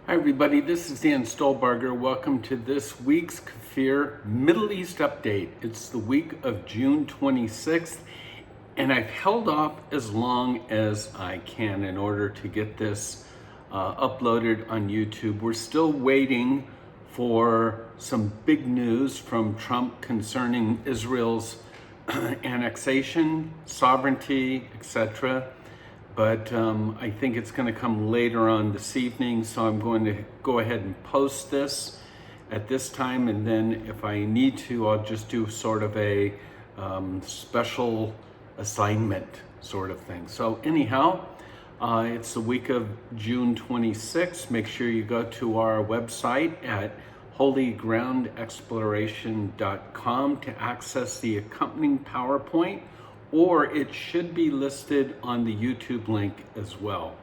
Hi everybody, this is Dan Stolbarger. Welcome to this week's KFIR Middle East Update. It's the week of June 26th, and I've held off as long as I can in order to get this uploaded on YouTube. We're still waiting for some big news from Trump concerning Israel's annexation, sovereignty, etc. But I think it's going to come later on this evening, so I'm going to go ahead and post this at this time, and then if I need to, I'll just do sort of a special assignment sort of thing. So anyhow, it's the week of June 26th. Make sure you go to our website at holygroundexploration.com to access the accompanying PowerPoint, or it should be listed on the YouTube link as well.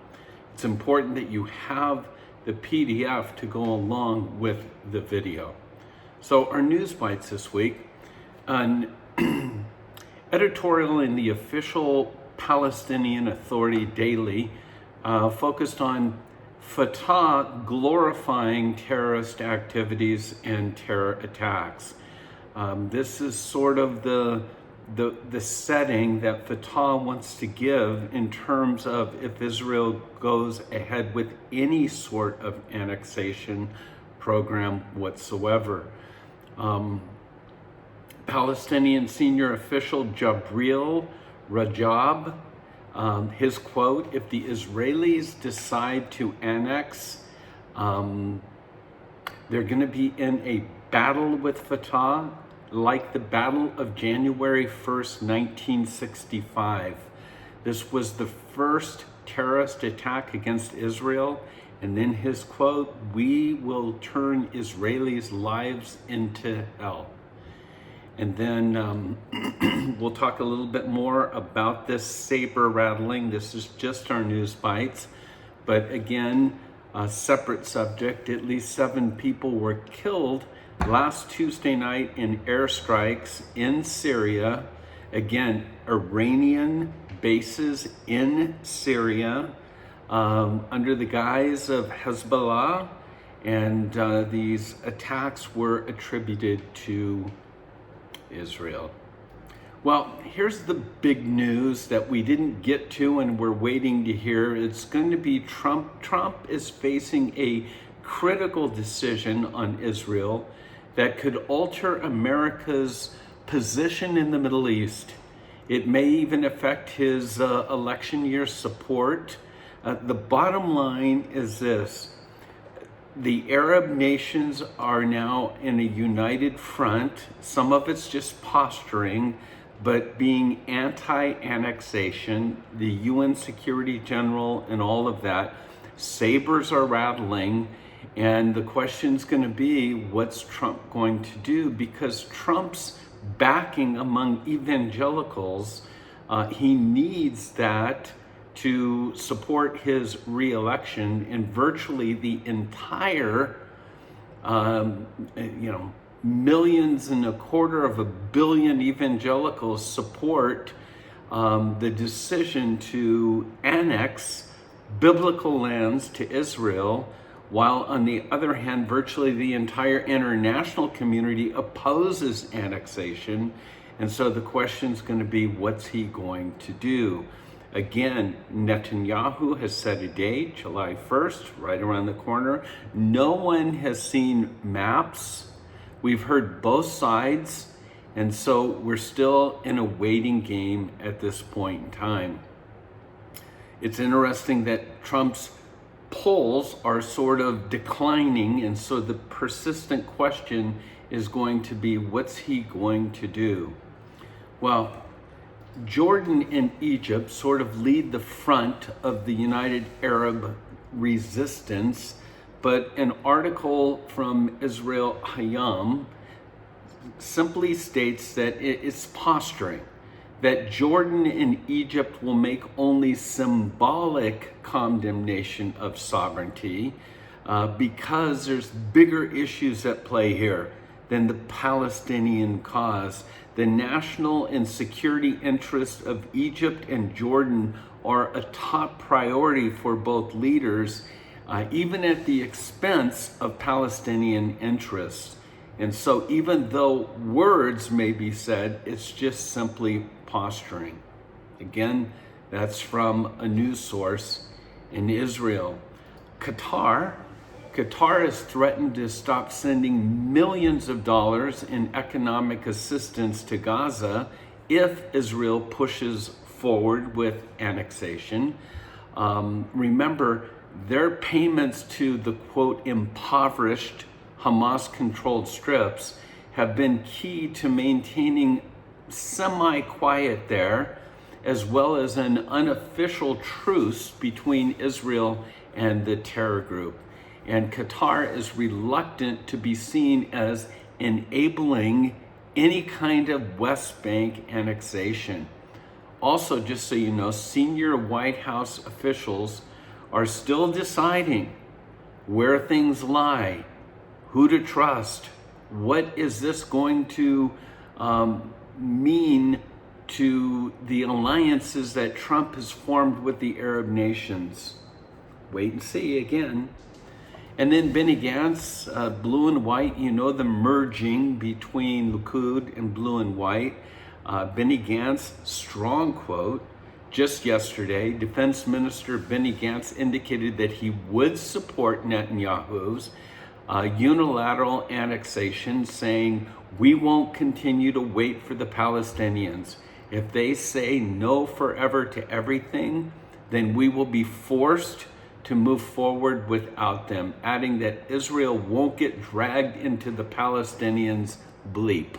It's important that you have the PDF to go along with the video. So our news bites this week, an editorial in the official Palestinian Authority daily focused on Fatah glorifying terrorist activities and terror attacks. This is sort of the setting that Fatah wants to give in terms of if Israel goes ahead with any sort of annexation program whatsoever. Palestinian senior official Jabril Rajab, his quote, "If the Israelis decide to annex, they're going to be in a battle with Fatah like the Battle of January 1st, 1965. This was the first terrorist attack against Israel." And then his quote, "We will turn Israelis' lives into hell." And then we'll talk a little bit more about this saber rattling. This is just our news bites. But again, a separate subject. At least 7 people were killed last Tuesday night in airstrikes in Syria. Again, Iranian bases in Syria under the guise of Hezbollah. And these attacks were attributed to Israel. Well, here's the big news that we didn't get to and we're waiting to hear. It's going to be Trump. Trump is facing a critical decision on Israel that could alter America's position in the Middle East. It may even affect his election year support. The bottom line is this: the Arab nations are now in a united front. Some of it's just posturing, but being anti-annexation, the UN Security General and all of that, sabers are rattling. And the question's going to be, what's Trump going to do? Because Trump's backing among evangelicals, he needs that to support his re-election, and virtually the entire, millions and $250 million evangelicals support the decision to annex biblical lands to Israel, while on the other hand, virtually the entire international community opposes annexation. And so the question's going to be, what's he going to do? Again, Netanyahu has set a date, July 1st, right around the corner. No one has seen maps. We've heard both sides, and so we're still in a waiting game at this point in time. It's interesting that Trump's polls are sort of declining, and so the persistent question is going to be, what's he going to do? Well, Jordan and Egypt sort of lead the front of the United Arab resistance, but an article from Israel Hayom simply states that it's posturing, that Jordan and Egypt will make only symbolic condemnation of sovereignty because there's bigger issues at play here than the Palestinian cause. The national and security interests of Egypt and Jordan are a top priority for both leaders, even at the expense of Palestinian interests. And so even though words may be said, it's just simply posturing. Again, that's from a news source in Israel. Qatar has threatened to stop sending millions of dollars in economic assistance to Gaza if Israel pushes forward with annexation. Remember, their payments to the quote impoverished Hamas-controlled strips have been key to maintaining semi-quiet there, as well as an unofficial truce between Israel and the terror group. And Qatar is reluctant to be seen as enabling any kind of West Bank annexation. Also, just so you know, senior White House officials are still deciding where things lie, who to trust, what is this going to mean to the alliances that Trump has formed with the Arab nations. Wait and see again. And then Benny Gantz, blue and white, you know, the merging between Likud and blue and white. Benny Gantz, strong quote. Just yesterday, Defense Minister Benny Gantz indicated that he would support Netanyahu's unilateral annexation, saying, "We won't continue to wait for the Palestinians. If they say no forever to everything, then we will be forced to move forward without them," adding that Israel won't get dragged into the Palestinians' bleep.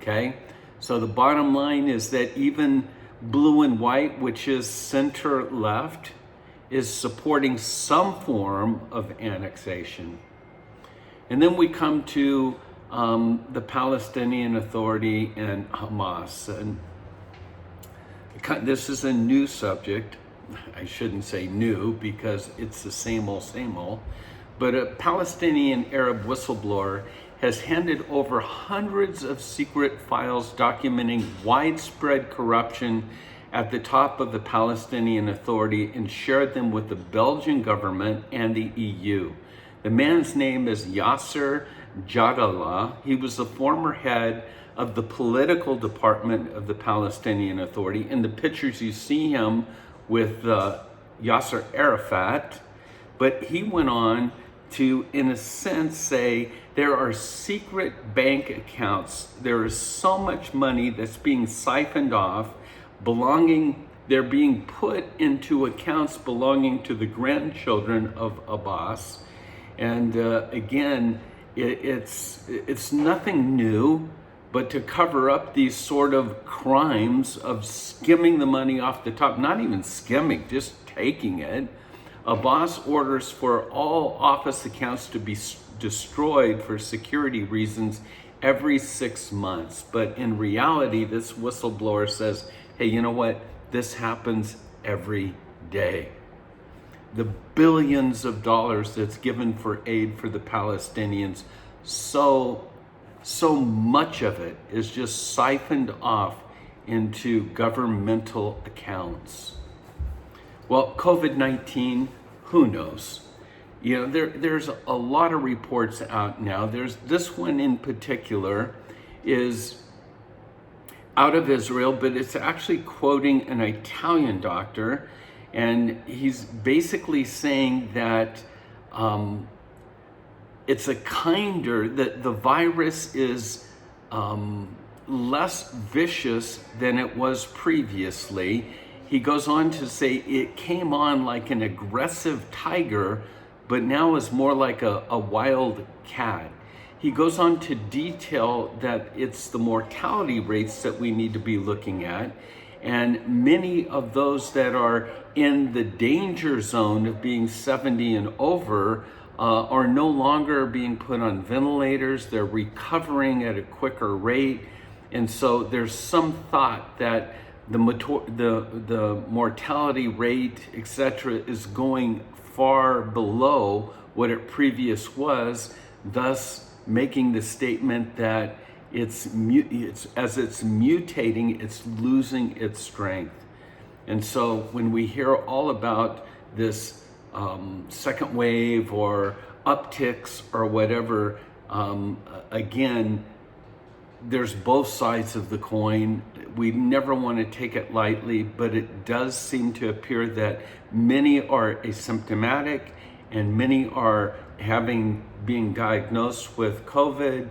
Okay? So the bottom line is that even blue and white, which is center left, is supporting some form of annexation. And then we come to the Palestinian Authority and Hamas. And this is a new subject. I shouldn't say new because it's the same old. But a Palestinian Arab whistleblower has handed over hundreds of secret files documenting widespread corruption at the top of the Palestinian Authority and shared them with the Belgian government and the EU. The man's name is Yasser Jadallah. He was the former head of the political department of the Palestinian Authority. In the pictures you see him with Yasser Arafat, but he went on to, in a sense, say there are secret bank accounts. There is so much money that's being siphoned off, they're being put into accounts belonging to the grandchildren of Abbas. And again, it's nothing new, but to cover up these sort of crimes of skimming the money off the top, not even skimming, just taking it. Abbas orders for all office accounts to be destroyed for security reasons every 6 months. But in reality, this whistleblower says, hey, you know what? This happens every day. The billions of dollars that's given for aid for the Palestinians, so much of it is just siphoned off into governmental accounts. Well, COVID-19, who knows? You know, there's a lot of reports out now. There's this one in particular is out of Israel, but it's actually quoting an Italian doctor, and he's basically saying that it's that the virus is less vicious than it was previously. He goes on to say it came on like an aggressive tiger, but now is more like a wild cat. He goes on to detail that it's the mortality rates that we need to be looking at. And many of those that are in the danger zone of being 70 and over are no longer being put on ventilators. They're recovering at a quicker rate. And so there's some thought that the mortality rate, etc., is going far below what it previous was, thus making the statement that as it's mutating, it's losing its strength. And so when we hear all about this second wave or upticks or whatever. Again, there's both sides of the coin. We never want to take it lightly, but it does seem to appear that many are asymptomatic and many are being diagnosed with COVID,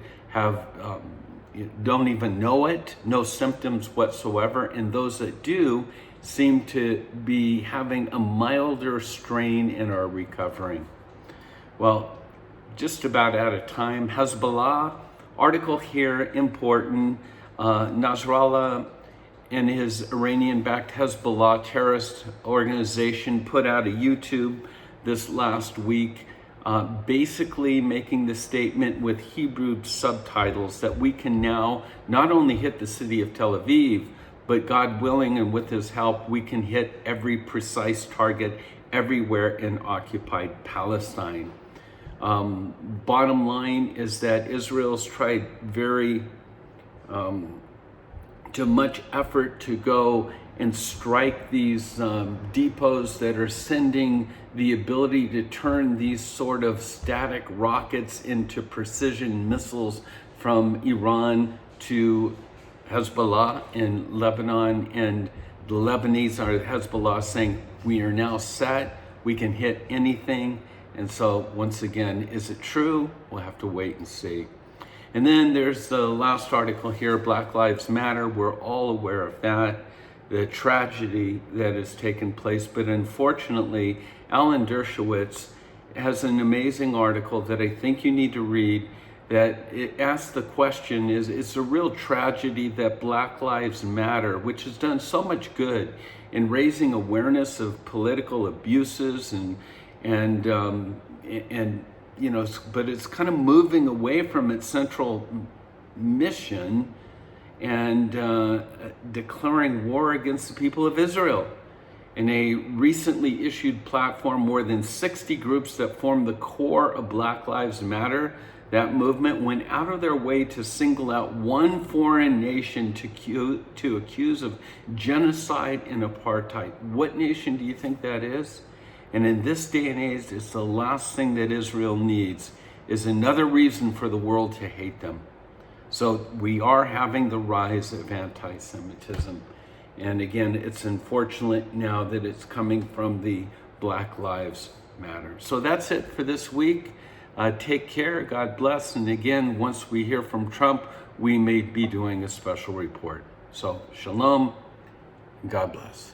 don't even know it, no symptoms whatsoever, and those that do seem to be having a milder strain and are recovering. Well, just about out of time. Hezbollah, article here, important. Nasrallah and his Iranian-backed Hezbollah terrorist organization put out a YouTube this last week, basically making the statement with Hebrew subtitles that we can now not only hit the city of Tel Aviv, but God willing and with his help, we can hit every precise target everywhere in occupied Palestine. Bottom line is that Israel's tried very to much effort to go and strike these depots that are sending the ability to turn these sort of static rockets into precision missiles from Iran to Hezbollah in Lebanon, and the Lebanese are Hezbollah saying, we are now set, we can hit anything. And so once again, is it true? We'll have to wait and see. And then there's the last article here, Black Lives Matter. We're all aware of that, the tragedy that has taken place. But unfortunately, Alan Dershowitz has an amazing article that I think you need to read, that it asks the question, it's a real tragedy that Black Lives Matter, which has done so much good in raising awareness of political abuses and you know, but it's kind of moving away from its central mission and declaring war against the people of Israel. In a recently issued platform, more than 60 groups that form the core of Black Lives Matter, that movement went out of their way to single out one foreign nation to accuse of genocide and apartheid. What nation do you think that is? And in this day and age, it's the last thing that Israel needs, is another reason for the world to hate them. So we are having the rise of anti-Semitism. And again, it's unfortunate now that it's coming from the Black Lives Matter. So that's it for this week. Take care, God bless. And again, once we hear from Trump, we may be doing a special report. So shalom, God bless.